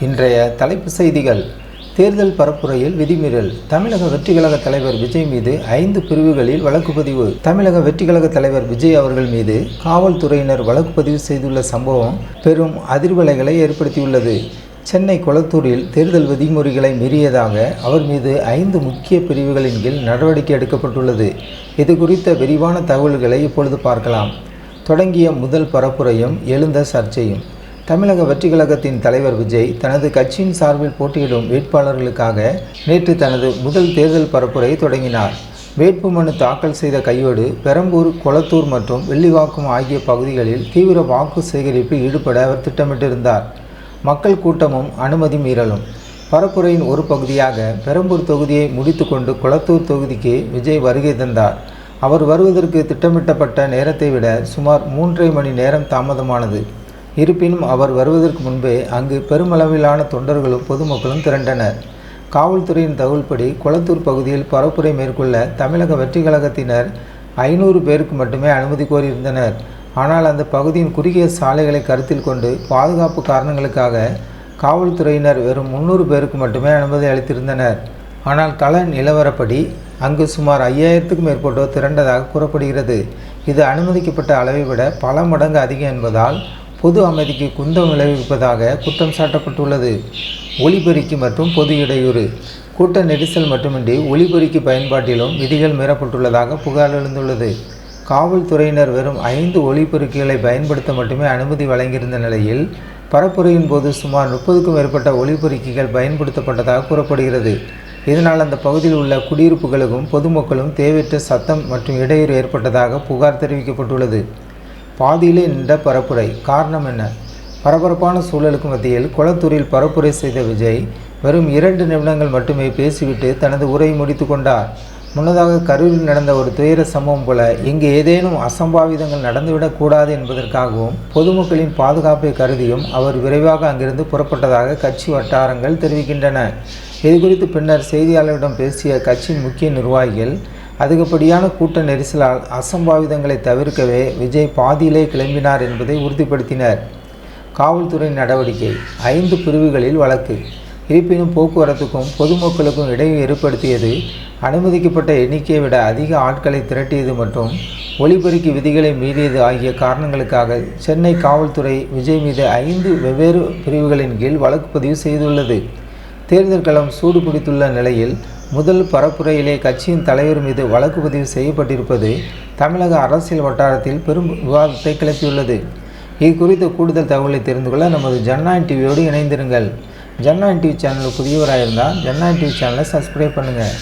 இன்றைய தலைப்பு செய்திகள். தேர்தல் பரப்புரையில் விதிமீறல். தமிழக வெற்றிக்கழக தலைவர் விஜய் மீது 5 பிரிவுகளில் வழக்கு பதிவு. தமிழக வெற்றிக்கழக தலைவர் விஜய் அவர்கள் மீது காவல்துறையினர் வழக்கு பதிவு செய்துள்ள சம்பவம் பெரும் அதிர்வலைகளை ஏற்படுத்தியுள்ளது. சென்னை கொளத்தூரில் தேர்தல் விதிமுறைகளை மீறியதாக அவர் மீது 5 முக்கிய பிரிவுகளின் கீழ் நடவடிக்கை எடுக்கப்பட்டுள்ளது. இது குறித்த விரிவான தகவல்களை இப்பொழுது பார்க்கலாம். தொடங்கிய முதல் பரப்புரையும் எழுந்த சர்ச்சையும். தமிழக வெற்றிக்கழகத்தின் தலைவர் விஜய் தனது கட்சியின் சார்பில் போட்டியிடும் வேட்பாளர்களுக்காக நேற்று தனது முதல் தேர்தல் பரப்புரை தொடங்கினார். வேட்புமனு தாக்கல் செய்த கையோடு பெரம்பூர், கொளத்தூர் மற்றும் வெள்ளிவாக்கம் ஆகிய பகுதிகளில் தீவிர வாக்கு சேகரிப்பில் ஈடுபட அவர் திட்டமிட்டிருந்தார். மக்கள் கூட்டமும் அனுமதி மீறலும். பரப்புரையின் ஒரு பகுதியாக பெரம்பூர் தொகுதியை முடித்துக்கொண்டு கொளத்தூர் தொகுதிக்கு விஜய் வருகை தந்தார். அவர் வருவதற்கு திட்டமிட்டப்பட்ட நேரத்தை விட சுமார் 3.5 மணி நேரம் தாமதமானது. இருப்பினும் அவர் வருவதற்கு முன்பே அங்கு பெருமளவிலான தொண்டர்களும் பொதுமக்களும் திரண்டனர். காவல்துறையின் தகவல்படி கொளத்தூர் பகுதியில் பரப்புரை மேற்கொள்ள தமிழக வெற்றிக்கழகத்தினர் 500 பேருக்கு மட்டுமே அனுமதி கோரியிருந்தனர். ஆனால் அந்த பகுதியின் குறுகிய சாலைகளை கருத்தில் கொண்டு பாதுகாப்பு காரணங்களுக்காக காவல்துறையினர் வெறும் 300 பேருக்கு மட்டுமே அனுமதி அளித்திருந்தனர். ஆனால் கள நிலவரப்படி அங்கு சுமார் 5000க்கும் மேற்பட்டோர் திரண்டதாக கூறப்படுகிறது. இது அனுமதிக்கப்பட்ட அளவை விட பல மடங்கு அதிகம் என்பதால் பொது அமைதிக்கு குந்தம் விளைவிப்பதாக குற்றம் சாட்டப்பட்டுள்ளது. ஒலிபெருக்கி மற்றும் பொது இடையூறு. கூட்ட நெரிசல் மட்டுமின்றி ஒலிபெருக்கி பயன்பாட்டிலும் விதிகள் மீறப்பட்டுள்ளதாக புகார் எழுந்துள்ளது. காவல்துறையினர் வெறும் 5 ஒலிபெருக்கிகளை பயன்படுத்த மட்டுமே அனுமதி வழங்கியிருந்த நிலையில் பரப்புரையின் போது சுமார் 30க்கும் மேற்பட்ட ஒலிபெருக்கிகள் பயன்படுத்தப்பட்டதாக கூறப்படுகிறது. இதனால் அந்த பகுதியில் உள்ள குடியிருப்புகளுக்கும் பொதுமக்களும் தேவையற்ற சத்தம் மற்றும் இடையூறு ஏற்பட்டதாக புகார் தெரிவிக்கப்பட்டுள்ளது. பாதியிலே நின்ற பரப்புரை. காரணம் என்ன? பரபரப்பான சூழலுக்கு மத்தியில் கொளத்தூரில் பரப்புரை செய்த விஜய் வெறும் 2 நிமிடங்கள் மட்டுமே பேசிவிட்டு தனது உரையை முடித்து கொண்டார். முன்னதாக கரூரில் நடந்த ஒரு துயர சம்பவம் போல இங்கு ஏதேனும் அசம்பாவிதங்கள் நடந்துவிடக்கூடாது என்பதற்காகவும் பொதுமக்களின் பாதுகாப்பை கருதியும் அவர் விரைவாக அங்கிருந்து புறப்பட்டதாக கட்சி வட்டாரங்கள் தெரிவிக்கின்றன. இதுகுறித்து பின்னர் செய்தியாளர்களிடம் பேசிய கட்சியின் முக்கிய நிர்வாகிகள் அதிகப்படியான கூட்ட நெரிசலால் அசம்பாவிதங்களை தவிர்க்கவே விஜய் பாதியிலே கிளம்பினார் என்பதை உறுதிப்படுத்தினர். காவல்துறை நடவடிக்கை. 5 பிரிவுகளில் வழக்கு. இருப்பினும் போக்குவரத்துக்கும் பொதுமக்களுக்கும் இடையூறு ஏற்படுத்தியது, அனுமதிக்கப்பட்ட எண்ணிக்கையை விட அதிக ஆட்களை திரட்டியது மற்றும் ஒலிபெருக்கி விதிகளை மீறியது ஆகிய காரணங்களுக்காக சென்னை காவல்துறை விஜய் மீது 5 வெவ்வேறு பிரிவுகளின் கீழ் வழக்கு பதிவு செய்துள்ளது. தேர்தல் களம் சூடு பிடித்துள்ள நிலையில் முதல் பரப்புரையிலே கட்சியின் தலைவர் மீது வழக்கு பதிவு செய்யப்பட்டிருப்பது தமிழக அரசியல் வட்டாரத்தில் பெரும் விவாதத்தை கிளப்பியுள்ளது. இது குறித்த கூடுதல் தகவலை தெரிந்து கொள்ள நமது ஜனநாயகம் டிவியோடு இணைந்திருங்கள். ஜனநாயகம் டிவி சேனலுக்கு புதியவராக இருந்தால் ஜனநாயகம் டிவி சேனலை சப்ஸ்கிரைப் பண்ணுங்கள்.